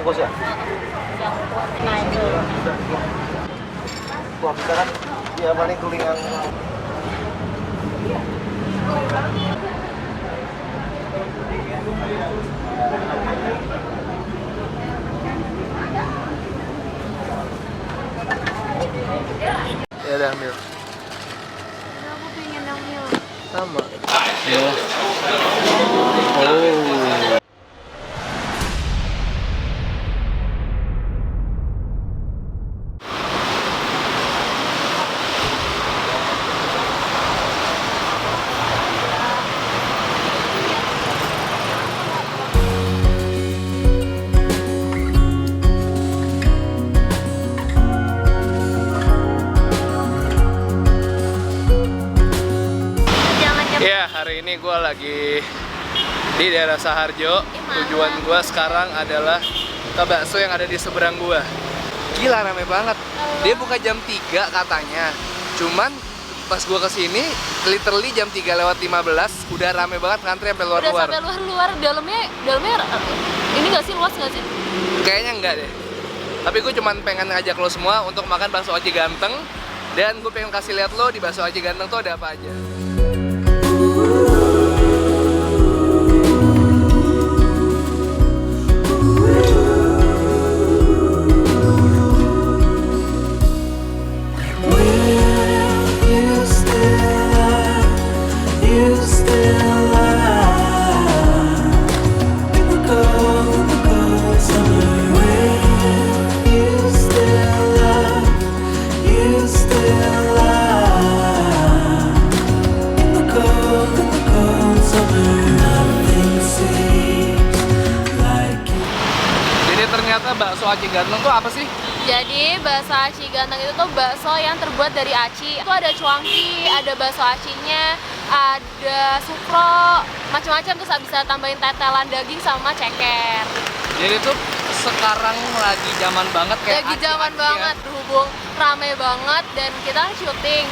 bungkus ya? Yang nah itu. Wah, bisa kan? Ya paling kuningan. Ya udah ambil. Aku pengen ambil. Sama. Ya. Oh. Ya, hari ini gue lagi di daerah Saharjo. Tujuan gue sekarang adalah ke bakso yang ada di seberang gue. Gila, rame banget. Dia buka jam 3 katanya. Cuman pas gue kesini, literally jam 3:15 udah rame banget, ngantri sampai luar-luar. Udah sampai luar-luar, dalamnya ini nggak sih, luas nggak sih? Kayaknya enggak deh. Tapi gue cuman pengen ngajak lo semua untuk makan bakso Aci Ganteng. Dan gue pengen kasih lihat lo di bakso Aci Ganteng tuh ada apa aja. Ternyata bakso Aci Ganteng tuh apa sih? Jadi bakso aci ganteng itu tuh bakso yang terbuat dari aci. Itu ada cuangki, ada bakso acinya, ada sukro, macam-macam, terus bisa tambahin tetelan daging sama ceker. Jadi tuh sekarang lagi zaman banget kayak lagi zaman banget, berhubung rame banget dan kita syuting.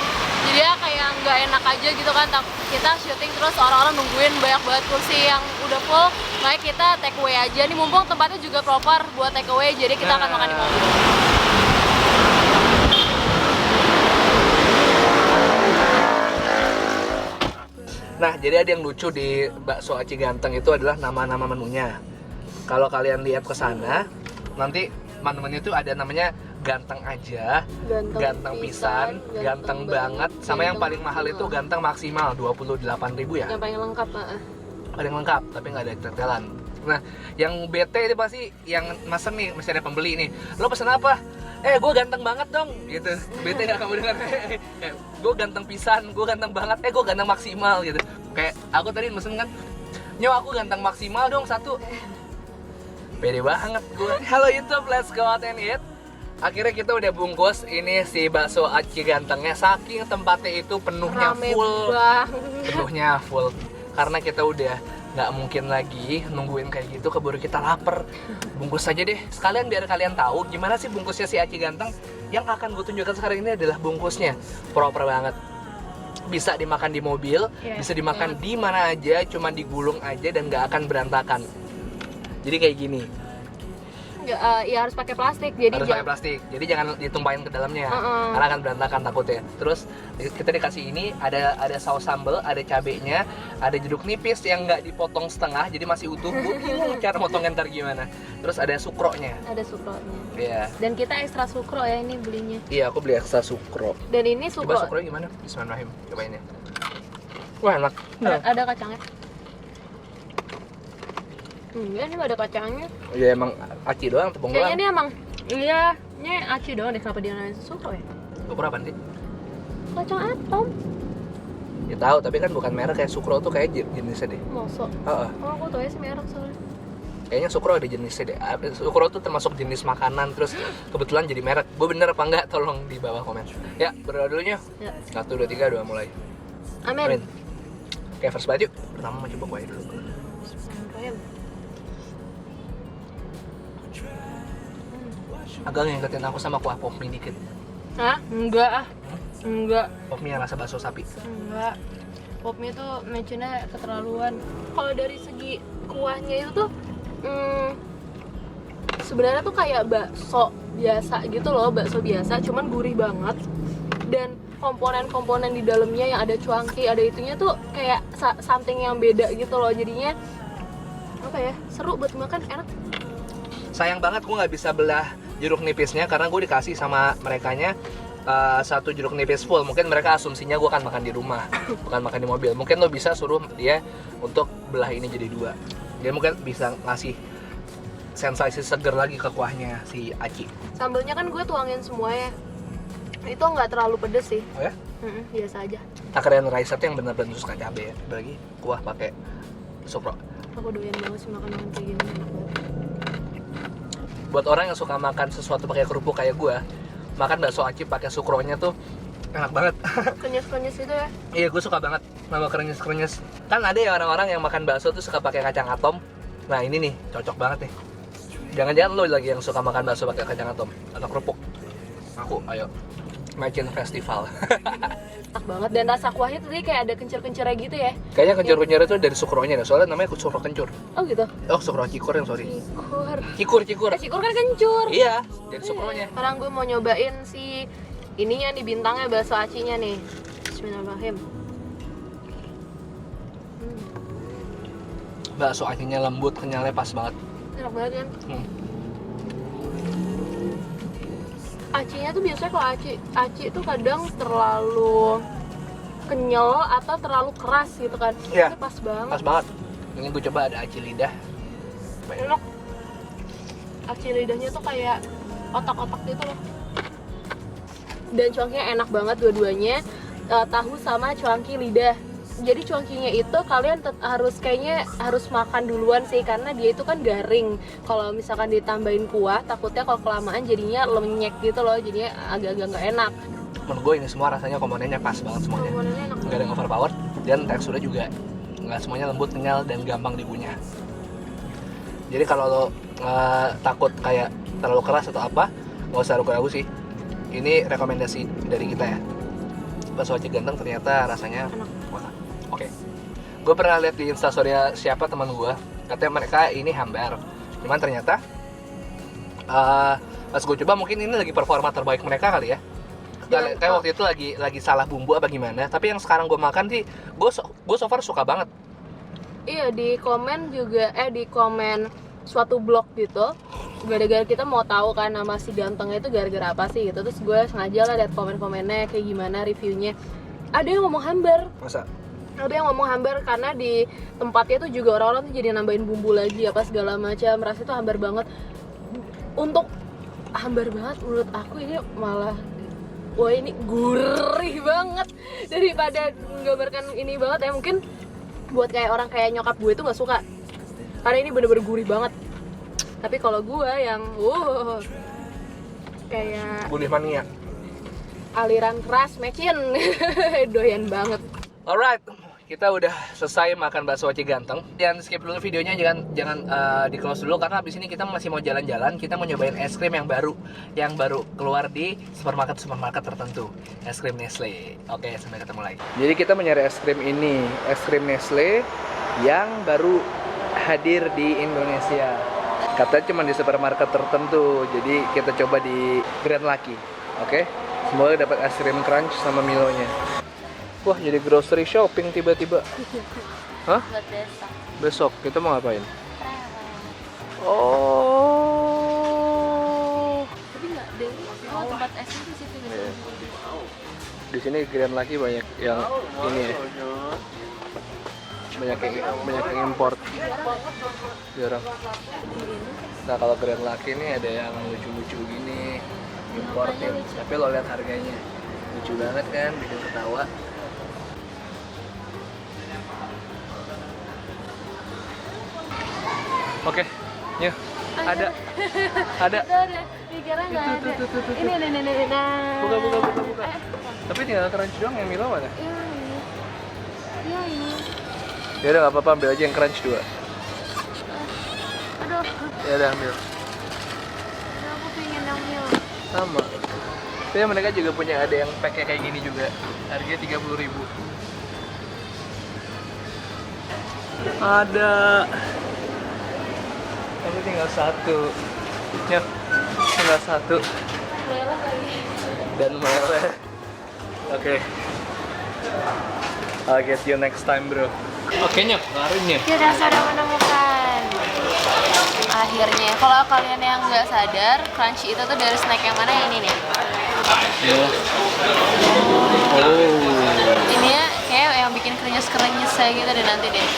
Jadi ya kayak nggak enak aja gitu kan, kita syuting terus orang-orang nungguin, banyak banget kursi yang udah full. Makanya kita take away aja nih, mumpung tempatnya juga proper buat take away, jadi kita akan makan di mobil. Nah, jadi ada yang lucu di bakso Aci Ganteng itu adalah nama-nama menunya. Kalau kalian lihat ke sana, nanti menu-menunya itu ada namanya ganteng aja, ganteng pisan, ganteng banget, sama yang paling mahal itu ganteng maksimal 28.000 ya. Yang paling lengkap, paling lengkap, tapi nggak ada tetelan. Nah, yang bete itu pasti yang mesen nih, mesti ada pembeli nih. Lo pesen apa? Gue ganteng banget dong, gitu. Bete nggak kamu dengar? Gue ganteng pisan, gue ganteng banget, gue ganteng maksimal, gitu. Kayak aku tadi mesen kan, nyo aku ganteng maksimal dong satu. Pede banget gue. Halo YouTube, let's go out and eat. Akhirnya kita udah bungkus ini si bakso Aci Gantengnya, saking tempatnya itu penuhnya full. Penuhnya full. Karena kita udah nggak mungkin lagi nungguin kayak gitu, keburu kita lapar. Bungkus aja deh. Sekalian biar kalian tahu gimana sih bungkusnya si Aci Ganteng. Yang akan gue tunjukkan sekarang ini adalah bungkusnya. Proper banget. Bisa dimakan di mobil, bisa dimakan di mana aja, cuma digulung aja dan nggak akan berantakan. Jadi kayak gini. Ya harus pakai plastik, jadi harus pakai plastik, jadi jangan ditumpahin ke dalamnya, karena akan berantakan takutnya. Terus kita dikasih ini ada saus sambal, ada cabenya, ada jeruk nipis yang nggak dipotong setengah, jadi masih utuh. Gue bingung cara motongnya ntar gimana. Terus ada sukronya. Ada sukronya. Iya. Dan kita ekstra sukro ya ini belinya. Iya, aku beli ekstra sukro. Dan ini sukro. Coba sukronya gimana? Bismillahirrahmanirrahim. Cobain ya. Wah, enak. Ada kacangnya. Iya, ini gak ada kacangnya. Iya, emang aci doang, tepung doang. Kayaknya dia emang, iya, ini aci doang deh, kenapa dia namanya sukro ya? Sukro apaan sih? Kacang atom. Ya tahu, tapi kan bukan merek, kayak sukro tuh kayak jenisnya deh. Mosok? Oh, aku tau ya sih merek soalnya. Kayaknya sukro ada jenisnya deh. Sukro tuh termasuk jenis makanan, terus kebetulan jadi merek. Gue bener apa enggak? Tolong di bawah komen. Ya, berdoa dulu ya. 1, 2, 3, 2, mulai. Amin. Oke, first bite yuk. Pertama mau coba kuah dulu. Agak ngingetin aku sama kuah pop mie dikit. Hah? Enggak ah. Enggak. Pop mie yang rasa bakso sapi. Enggak. Pop mie tuh mentionnya keterlaluan. Kalau dari segi kuahnya itu tuh sebenarnya tuh kayak bakso biasa gitu loh, bakso biasa cuman gurih banget. Dan komponen-komponen di dalamnya yang ada cuanki, ada itunya tuh kayak something yang beda gitu loh. Jadinya apa ya, seru buat makan, enak. Sayang banget gue nggak bisa belah jeruk nipisnya karena gue dikasih sama merekanya satu jeruk nipis full. Mungkin mereka asumsinya gue akan makan di rumah, bukan makan di mobil. Mungkin lo bisa suruh dia untuk belah ini jadi 2. Dia mungkin bisa ngasih sensasi seger lagi ke kuahnya si Aci. Sambelnya kan gue tuangin semua ya, itu nggak terlalu pedes sih. Oh ya? Biasa aja. Takaran rice itu yang benar-benar suka cabai ya, apalagi kuah pakai sukro. Aku doyan banget sih makan kayak gini, enak banget. Buat orang yang suka makan sesuatu pakai kerupuk kayak gue, makan bakso Aci pakai sukronya tuh enak banget. Kenyes-kenyes itu ya. Iya, gue suka banget nama krenyes-krenyes. Kan ada ya orang-orang yang makan bakso tuh suka pakai kacang atom. Nah ini nih cocok banget nih. Jangan-jangan lo lagi yang suka makan bakso pakai kacang atom atau kerupuk. Aku, ayo bikin festival. Enak banget, dan rasa kuahnya tadi kayak ada kencur-kencurnya gitu ya. Kayaknya kencur-kencur itu dari sukronya deh, soalnya namanya sukro kencur. Oh gitu. Oh, sukro cikur yang sorry. Cikur. Cikur. Cikur kan kencur. Iya, dari sukronya. Sekarang gue mau nyobain si ininya nih, bintangnya bakso acinya nih. Bismillahirrahmanirrahim. Bakso acinya lembut, kenyalnya pas banget. Enak banget kan. Acinya tuh biasanya kalau aci itu kadang terlalu kenyal atau terlalu keras gitu kan. Iya. Ini pas banget. Pas banget. Ini gue coba ada aci lidah. Enak. Aci lidahnya tuh kayak otak-otak gitu loh. Dan cuangkinya enak banget dua-duanya. Tahu sama cuangki lidah. Jadi cuangkinya itu kalian harus makan duluan sih, karena dia itu kan garing. Kalau misalkan ditambahin kuah, takutnya kalau kelamaan jadinya lenyek gitu loh, jadinya agak-agak nggak enak. Menurut gue ini semua rasanya komponennya pas banget semuanya. Komponennya enak. Nggak ada yang overpower dan teksturnya juga nggak semuanya lembut, kenyal, dan gampang dikunyah. Jadi kalau lo takut kayak terlalu keras atau apa, nggak usah ragu-ragu sih. Ini rekomendasi dari kita ya. Bakso Aci Ganteng ternyata rasanya Enak. wah, oke. Gue pernah lihat di instastory siapa teman gue, katanya mereka ini hambar. Cuman ternyata pas gue coba, mungkin ini lagi performa terbaik mereka kali ya. Kayak waktu itu lagi salah bumbu apa gimana. Tapi yang sekarang gue makan sih, gue so far suka banget. Iya, di komen juga di komen suatu blog gitu, gara-gara kita mau tahu kan nama si Ganteng itu gara-gara apa sih gitu. Terus gue sengaja lah lihat komen-komennya kayak gimana reviewnya. Ada yang ngomong hambar. Masa? Ada yang ngomong hambar karena di tempatnya tuh juga orang-orang tuh jadi nambahin bumbu lagi apa segala macam. Rasanya tuh hambar banget. Untuk hambar banget menurut aku ini malah, wah ini gurih banget daripada menggambarkan ini banget ya. Mungkin buat kayak orang kayak nyokap gue itu nggak suka karena ini bener-bener gurih banget. Tapi kalau gue yang kayak Gurih mania. aliran keras mecin doyan banget. Alright, kita udah selesai makan bakso Aci Ganteng. Jangan skip dulu videonya, jangan di close dulu karena abis ini kita masih mau jalan-jalan. Kita mau nyobain es krim yang baru keluar di supermarket tertentu. Es krim Nestle. Oke, sampai ketemu lagi. Jadi kita mau nyari es krim ini, es krim Nestle yang baru hadir di Indonesia. Katanya cuma di supermarket tertentu. Jadi kita coba di Grand Lucky. Oke, semoga dapat es krim crunch sama Milonya. Wah, jadi grocery shopping tiba-tiba. Hah? Buat besok. Besok kita mau ngapain? Oh. Tapi nggak deh. Oh, tempat es di situ gitu. Di sini Grand Lucky banyak yang ini ya. Banyak yang import. Jarang. Nah, kalau Grand Lucky ini ada yang lucu-lucu gini, importin. Tapi lo lihat harganya. Lucu banget kan, bikin ketawa. Oke, yuk. Ada. Itu ada. Dikira nggak ada. Ini. Nah. Buka. Tapi tinggal crunch doang, yang Milo mana? Iya ini. Ya udah, nggak apa-apa, ambil aja yang crunch 2. Aduh. Ya udah, ambil. Aku pengen yang mil. Sama. Tapi mereka juga punya ada yang pakai kayak gini juga. Harganya 30.000. Ada. Tapi tinggal 1. Yuk, salah satu Meleleh lagi. dan meleleh. Oke. I'll get you next time, bro. Oke, Nyok, larin ya. Kita sudah menemukan. Akhirnya, kalau kalian yang nggak sadar, crunchy itu tuh dari snack yang mana? Ini nih. Oh. Ini ya kayak yang bikin krenyes-krenyes saya gitu deh nanti deh.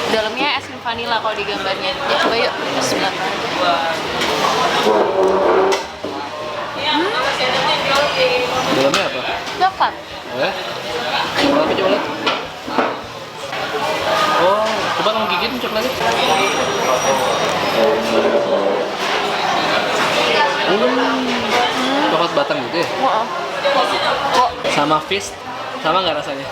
Dalamnya es krim vanilla kalau di gambarnya. Ya coba yuk. Bismillah. Dalamnya apa? Coklat. Oh ya? Apa coba lihat? Oh, coba kamu gigitin coklatnya. Coklat batang gitu ya? Kok Sama fish, sama nggak rasanya?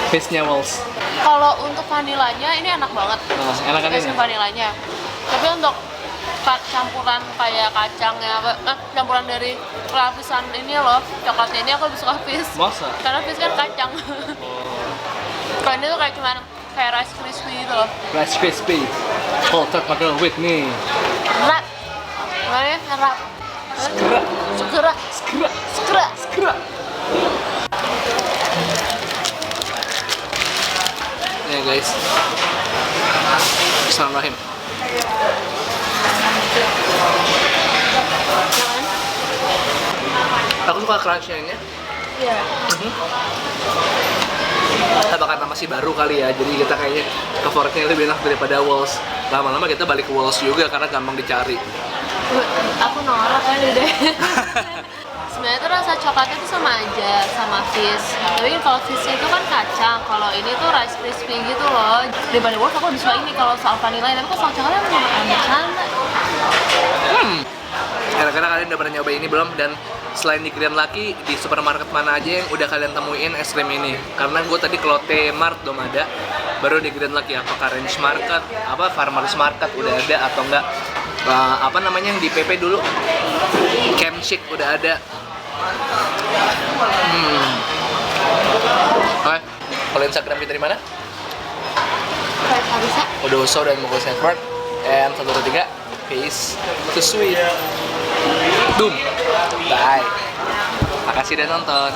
Fishnya Walls. kalau untuk vanilanya ini enak banget. Nah, enak kan Es ini? krim vanilanya. Tapi untuk campuran kayak kacangnya, campuran dari lapisan ini loh, coklatnya ini aku lebih suka fish. Masa? Karena fish kan kacang. Kalau ini tuh kayak cuman kayak rice crispy gitu loh. Rice crispy. Salted mackerel with me. Erat. Namanya erat. Skra, Segera. skra, Segera. skra. Ya guys. Bismillahirrahmanirrahim. Jangan. Aku suka crunch-nya. Iya. Apa karena masih baru kali ya, jadi kita kayaknya favoritnya lebih enak daripada Walls. Lama-lama kita balik ke Walls juga karena gampang dicari. Aku norak kali deh. Sebenarnya tuh rasa coklatnya tuh sama aja sama fish. Tapi kalau fishnya itu kan kacang, kalau ini tuh rice crispy gitu loh. Daripada Wolf aku lebih suka ini kalau soal vanilla, tapi kalau soal coklatnya aku makan sana. Kira-kira kalian udah pernah nyoba ini belum? Dan selain di Grand Lucky, di supermarket mana aja yang udah kalian temuin es krim ini? Karena gue tadi kalau T-Mart belum ada, baru di Grand Lucky. Apakah Range Market, apa Farmers Market udah ada atau enggak? Apa namanya yang di PP dulu? Camp Chic udah ada. Oke, kalau Instagram kita di mana? Kayak bisa. Udah usah dan Mogul Sanford. And 1, 2, 3, peace to sweet. Boom. Bye. Makasih udah nonton.